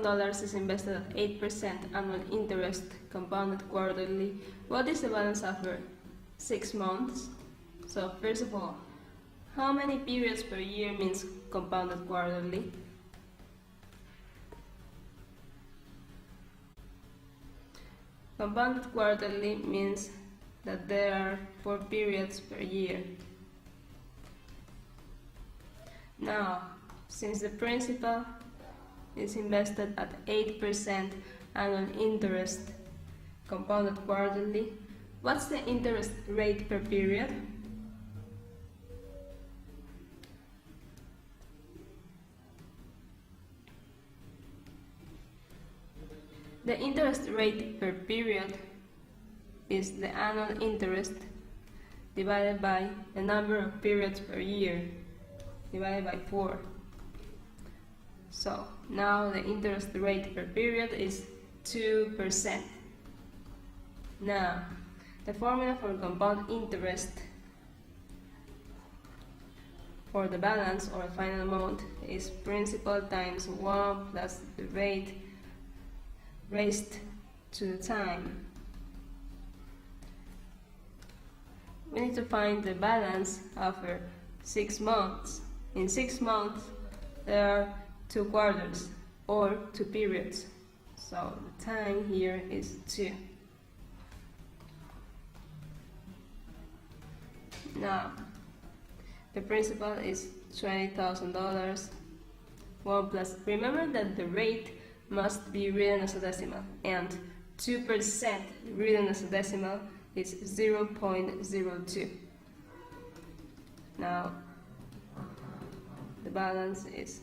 $10,000 is invested at 8% annual interest compounded quarterly. What is the balance after 6 months? So first of all, how many periods per year means compounded quarterly? Compounded quarterly means that there are 4 periods per year. Now, since the principal is invested at 8% annual interest compounded quarterly, what's the interest rate per period? The interest rate per period is the annual interest divided by the number of periods per year divided by 4. So now the interest rate per period is 2%. Now the formula for compound interest for the balance or final amount is principal times 1 plus the rate raised to the time. We need to find the balance after 6 months. In 6 months there are 2 quarters or 2 periods, so the time here is 2. Now the principal is $20,000. 1 plus, remember that the rate must be written as a decimal, and 2% written as a decimal is 0.02. Now the balance is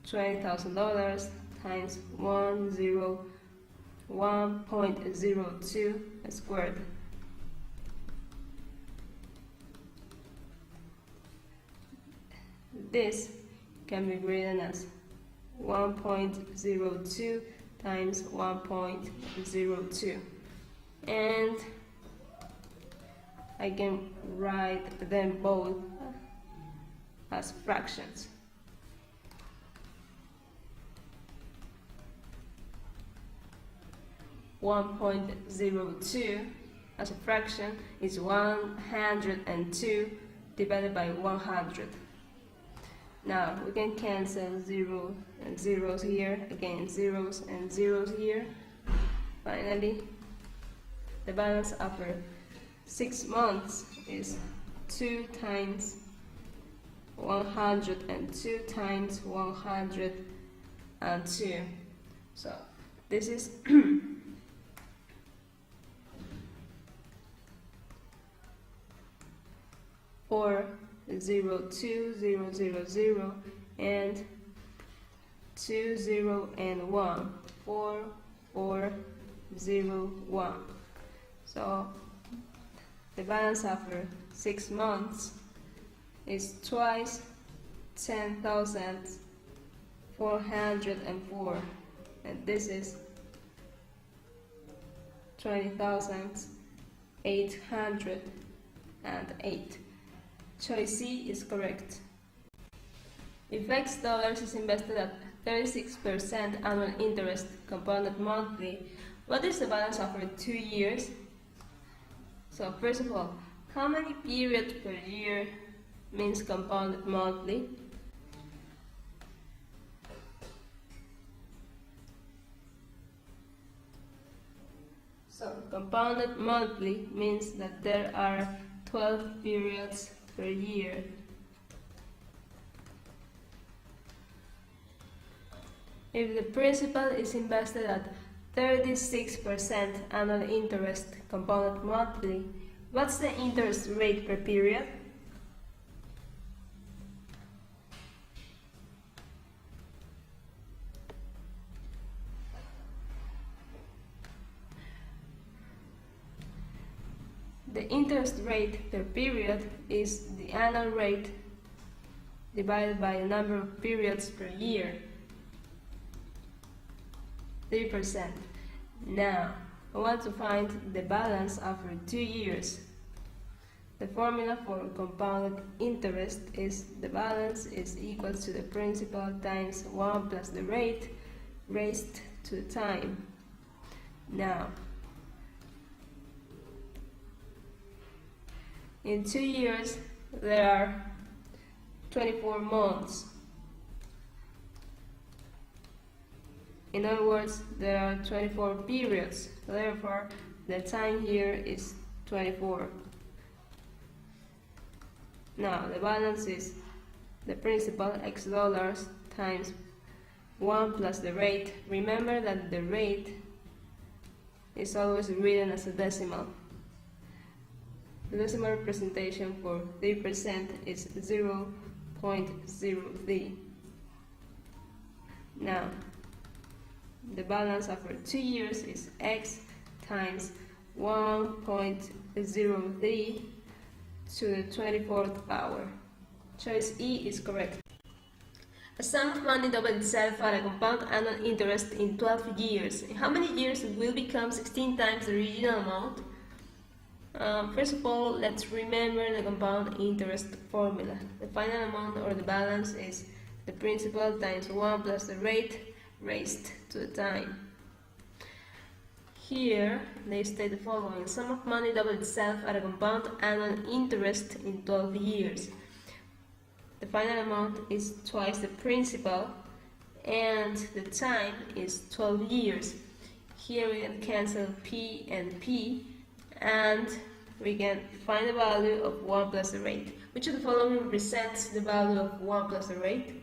$20,000 times 1.02 squared. This can be written as 1.02 times 1.02, and I can write them both as fractions. $1.02 as a fraction is 102 divided by 100. Now we can cancel 0 and zeros here, again zeros and zeros here. Finally, the balance after 6 months is 2 times 102 times 102. So this is 402,000 and 20 and 1, 4401. So the balance after 6 months is twice 10,404, and this is 20,808. Choice C is correct. If X dollars is invested at 36% annual interest compounded monthly, what is the balance after 2 years? So first of all, how many periods per year means compounded monthly? So compounded monthly means that there are 12 periods per year. If the principal is invested at 36% annual interest compounded monthly, what's the interest rate per period? The interest rate per period is the annual rate divided by the number of periods per year, 3%. Now, I want to find the balance after 2 years. The formula for compounded interest is the balance is equal to the principal times 1 plus the rate raised to the time. Now, in 2 years, there are 24 months. In other words, there are 24 periods. Therefore, the time here is 24. Now, the balance is the principal, X dollars, times 1 plus the rate. Remember that the rate is always written as a decimal. The decimal representation for 3% is 0.03. Now, the balance after 2 years is X times 1.03 to the 24th power. Choice E is correct. A sum of money doubled itself at a compound annual interest in 12 years. In how many years it will become 16 times the original amount? First of all, let's remember the compound interest formula. The final amount or the balance is the principal times 1 plus the rate raised to the time. Here, they state the following. Sum of money doubled itself at a compound annual interest in 12 years. The final amount is twice the principal, and the time is 12 years. Here we can cancel P and P, and we can find the value of 1 plus the rate. Which of the following represents the value of 1 plus the rate?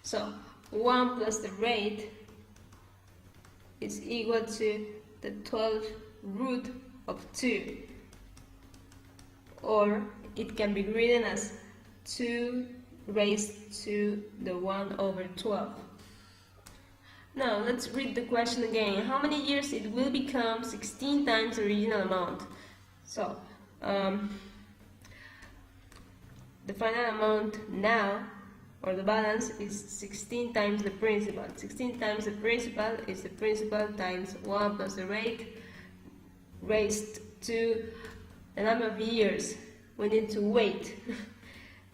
So, 1 plus the rate is equal to the 12th root of 2, or it can be written as 2 raised to the 1 over 12. Now, let's read the question again. In how many years it will become 16 times the original amount? So, the final amount now, or the balance, is 16 times the principal. 16 times the principal is the principal times 1 plus the rate raised to the number of years. We need to wait.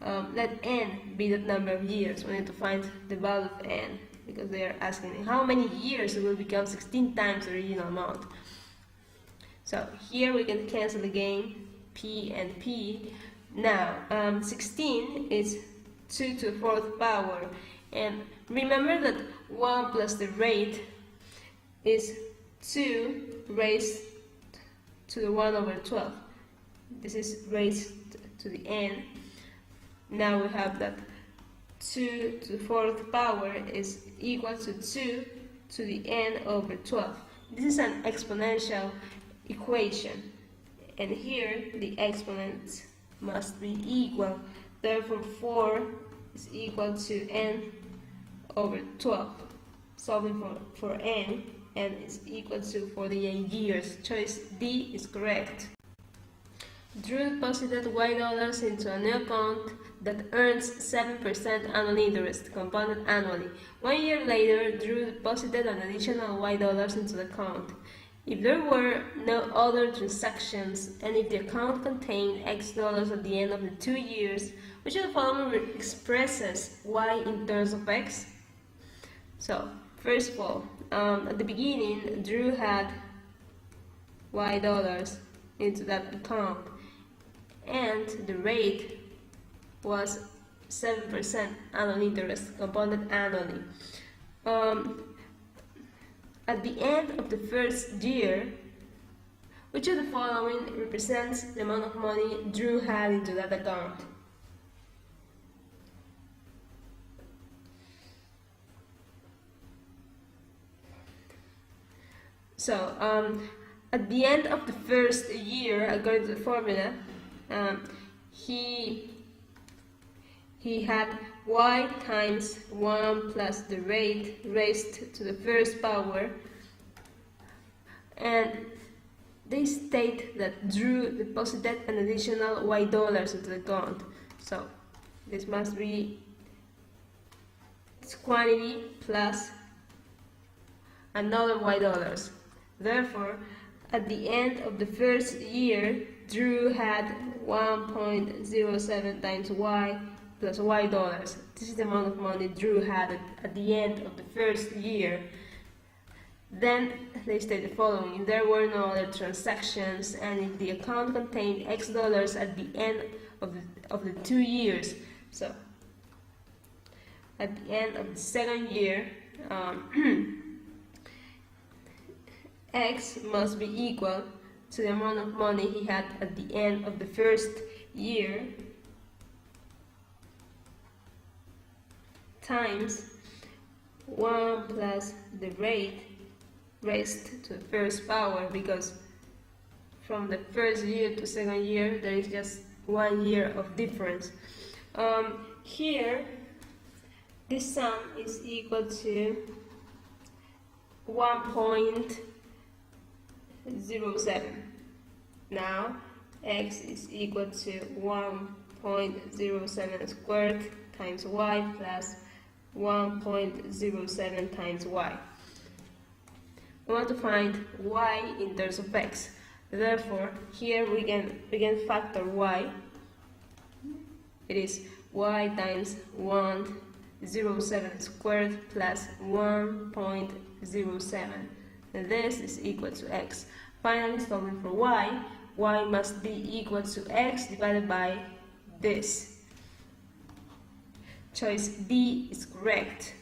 Let n be that number of years. We need to find the value of n, because they are asking in how many years it will become 16 times the original amount. So here we can cancel again P and P. Now, 16 is 2 to the 4th power, and remember that 1 plus the rate is 2 raised to the 1 over 12. This is raised to the n. Now we have that 2 to the 4th power is equal to 2 to the n over 12. This is an exponential equation, and here the exponents must be equal. Therefore, 4 is equal to n over 12. Solving for n is equal to 48 years. Choice D is correct. Drew deposited Y dollars into a new account that earns 7% annual interest, compounded annually. 1 year later, Drew deposited an additional Y dollars into the account. If there were no other transactions, and if the account contained X dollars at the end of the 2 years, which of the following expresses Y in terms of X? So, first of all, at the beginning, Drew had Y dollars into that account, and the rate was 7% annual interest, compounded annually. At the end of the first year, which of the following represents the amount of money Drew had into that account? So, at the end of the first year, according to the formula, he had Y times 1 plus the rate raised to the first power, and they state that Drew deposited an additional Y dollars into the account. So this must be its quantity plus another Y dollars. Therefore, at the end of the first year, Drew had 1.07 times y plus y dollars. This is the amount of money Drew had at the end of the first year. Then they state the following: if there were no other transactions and if the account contained X dollars at the end of the 2 years. So at the end of the second year, X must be equal to the amount of money he had at the end of the first year times 1 plus the rate raised to the first power, because from the first year to second year there is just 1 year of difference. Here this sum is equal to 1.07. Now X is equal to 1.07 squared times y plus 1.07 times y. We want to find y in terms of X. Therefore, here we can factor y. It is y times 1.07 squared plus 1.07. And this is equal to X. Finally, solving for y must be equal to X divided by this. Choice D is correct.